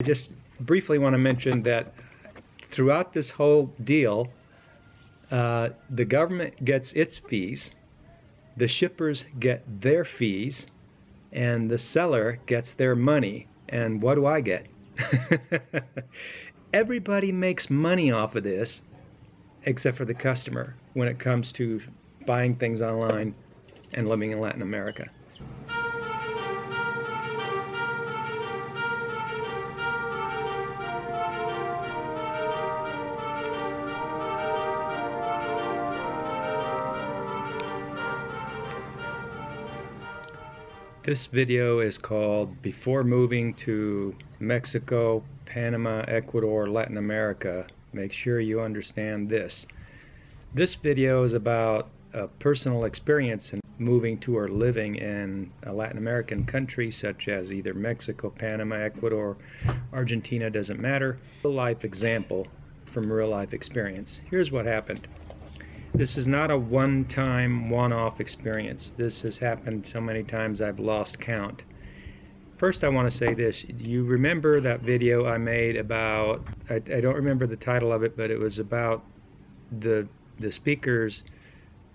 I just briefly want to mention that throughout this whole deal, the government gets its fees, the shippers get their fees, and the seller gets their money. And what do I get? Everybody makes money off of this except for the customer when it comes to buying things online and living in Latin America. This video is called Before Moving to Mexico, Panama, Ecuador, Latin America. Make sure you understand this. This video is about a personal experience in moving to or living in a Latin American country such as either Mexico, Panama, Ecuador, Argentina, doesn't matter. Real life example from real life experience. Here's what happened. This is not a one-time, one-off experience. This has happened so many times I've lost count. First, I want to say this. You remember that video I made about, I don't remember the title of it, but it was about the speakers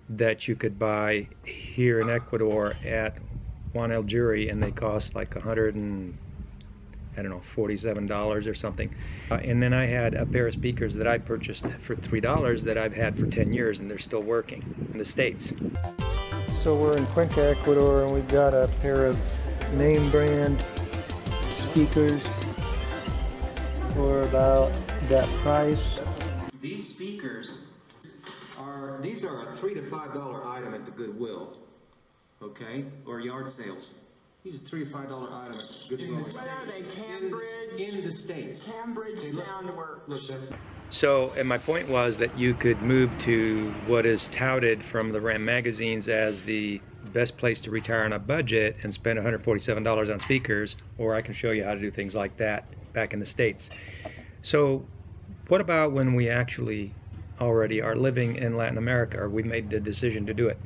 that you could buy here in Ecuador at Juan El Jury, and they cost like $47 or something. And then I had a pair of speakers that I purchased for $3 that I've had for 10 years, and they're still working in the States. So we're in Cuenca, Ecuador, and we've got a pair of name brand speakers for about that price. These speakers are, these are a $3 to $5 item at the Goodwill, okay, or yard sales. These are $3 to $5 item at Goodwill. What are they, Cambridge? In the States. Cambridge Soundworks. Look, that's... So, and my point was that you could move to what is touted from the RAM magazines as the best place to retire on a budget and spend $147 on speakers, or I can show you how to do things like that back in the States. So, what about when we actually already are living in Latin America, or we made the decision to do it?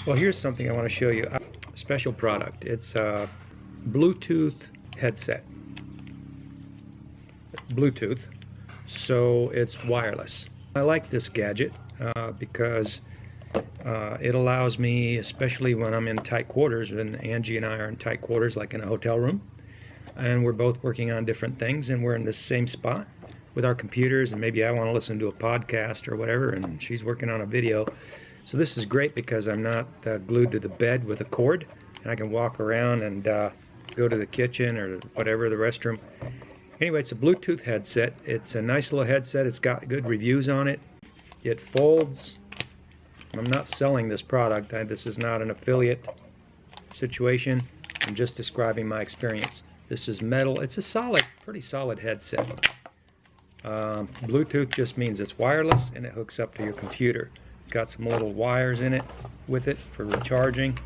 Well, here's something I want to show you. Special product. It's a Bluetooth headset. Bluetooth, so it's wireless. I like this gadget because it allows me, especially when I'm in tight quarters, when Angie and I are in tight quarters, like in a hotel room, and we're both working on different things, and we're in the same spot with our computers, and maybe I want to listen to a podcast or whatever, and she's working on a video. So this is great because I'm not glued to the bed with a cord, and I can walk around and go to the kitchen or whatever, the restroom. Anyway, it's a Bluetooth headset. It's a nice little headset. It's got good reviews on it. It folds. I'm not selling this product. This is not an affiliate situation. I'm just describing my experience. This is metal. It's a solid, pretty solid headset. Bluetooth just means it's wireless and it hooks up to your computer. It's got some little wires in it with it for recharging.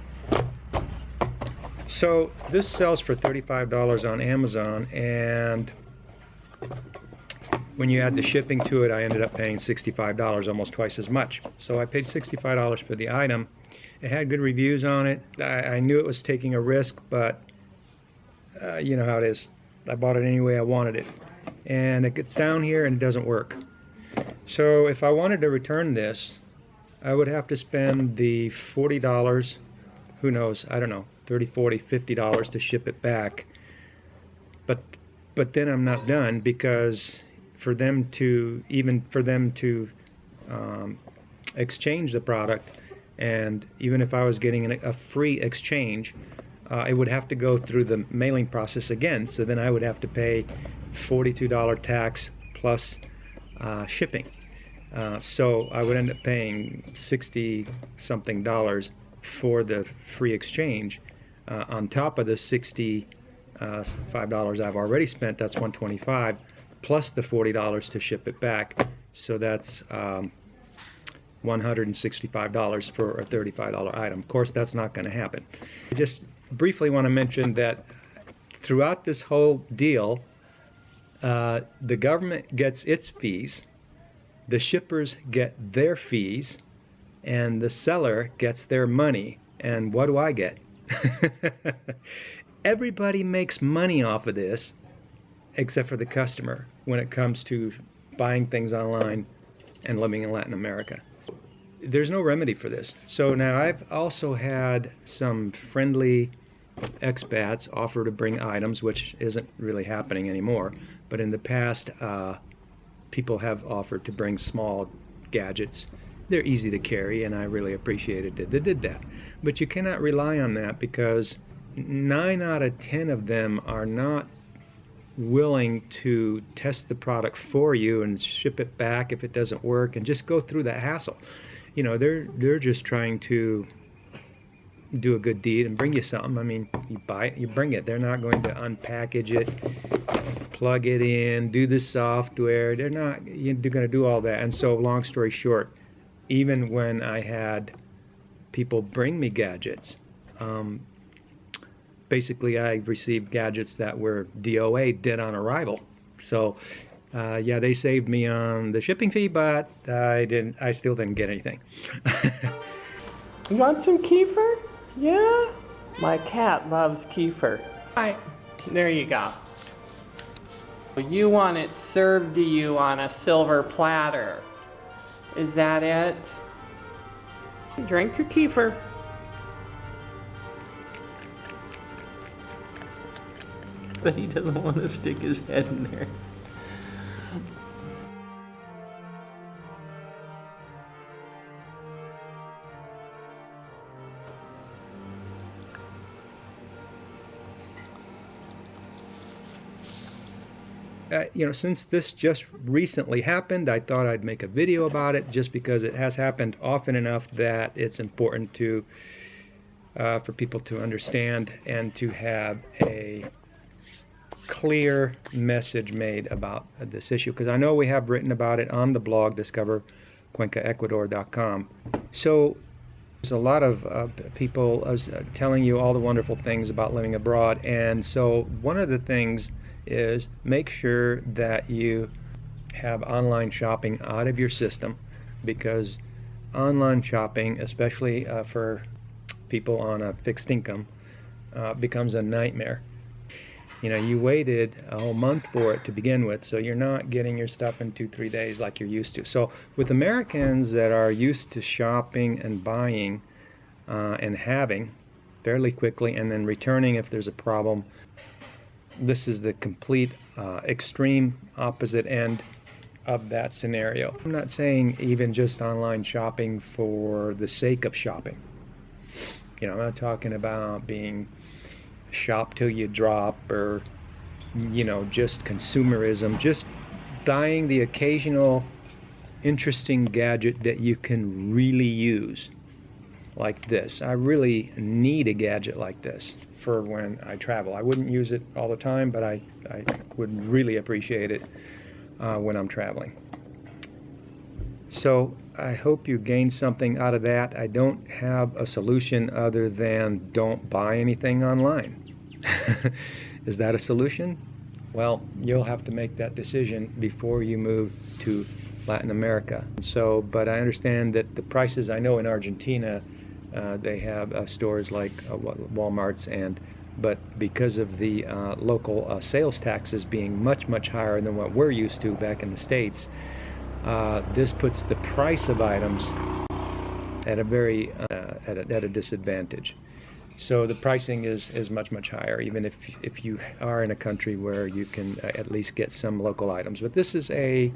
So this sells for $35 on Amazon, and when you add the shipping to it, I ended up paying $65, almost twice as much. So I paid $65 for the item. It had good reviews on it. I knew it was taking a risk, but you know how it is. I bought it any way I wanted it. And it gets down here and it doesn't work. So if I wanted to return this, I would have to spend the $40, who knows, I don't know, $30, $40, $50 to ship it back. But then I'm not done, because for them to exchange the product, and even if I was getting a free exchange, it would have to go through the mailing process again. So then I would have to pay $42 tax plus shipping. So I would end up paying $60-something for the free exchange. On top of the $65 I've already spent, that's $125, plus the $40 to ship it back. So that's $165 for a $35 item. Of course, that's not going to happen. I just briefly want to mention that throughout this whole deal, the government gets its fees, the shippers get their fees, and the seller gets their money. And what do I get? Everybody makes money off of this except for the customer when it comes to buying things online and living in Latin America. There's no remedy for this. So now I've also had some friendly expats offer to bring items, which isn't really happening anymore. But in the past, people have offered to bring small gadgets. They're easy to carry, and I really appreciated that they did that. But you cannot rely on that, because 9 out of 10 of them are not willing to test the product for you and ship it back if it doesn't work and just go through that hassle. You know, they're just trying to do a good deed and bring you something. I mean, you buy it, you bring it. They're not going to unpackage it, plug it in, do the software. They're going to do all that. And so, long story short, even when I had people bring me gadgets, basically I received gadgets that were DOA, dead on arrival. So yeah, they saved me on the shipping fee, but I still didn't get anything. You want some kefir? Yeah? My cat loves kefir. Right, there you go. You want it served to you on a silver platter. Is that it? Drink your kefir. But he doesn't want to stick his head in there. You know, since this just recently happened, I thought I'd make a video about it, just because it has happened often enough that it's important to for people to understand and to have a clear message made about this issue, because I know we have written about it on the blog discovercuencaecuador.com. So there's a lot of people telling you all the wonderful things about living abroad, and so one of the things is make sure that you have online shopping out of your system, because online shopping, especially for people on a fixed income, becomes a nightmare. You know, you waited a whole month for it to begin with, so you're not getting your stuff in 2-3 days like you're used to. So with Americans that are used to shopping and buying and having fairly quickly and then returning if there's a problem, this is the complete extreme opposite end of that scenario. I'm not saying even just online shopping for the sake of shopping. You know, I'm not talking about being shop till you drop, or, you know, just consumerism, just buying the occasional interesting gadget that you can really use, like this. I really need a gadget like this for when I travel. I wouldn't use it all the time, but I would really appreciate it when I'm traveling. So I hope you gained something out of that. I don't have a solution other than don't buy anything online. Is that a solution? Well, you'll have to make that decision before you move to Latin America. So, but I understand that the prices, I know in Argentina, they have stores like Walmart's, but because of the local sales taxes being much higher than what we're used to back in the States, this puts the price of items at a very at a disadvantage. So the pricing is much higher, even if you are in a country where you can at least get some local items. But this is a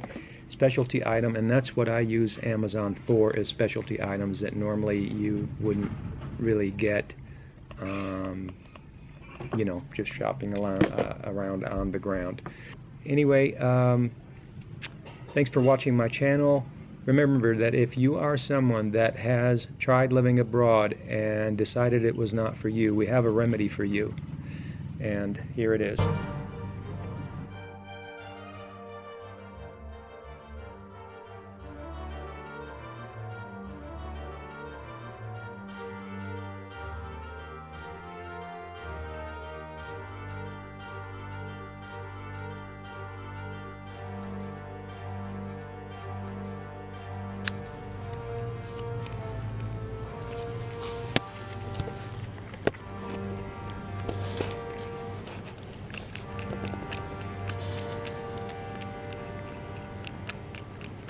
specialty item, and that's what I use Amazon for, is specialty items that normally you wouldn't really get, you know, just shopping around on the ground. Anyway, thanks for watching my channel. Remember that if you are someone that has tried living abroad and decided it was not for you, we have a remedy for you, and here it is.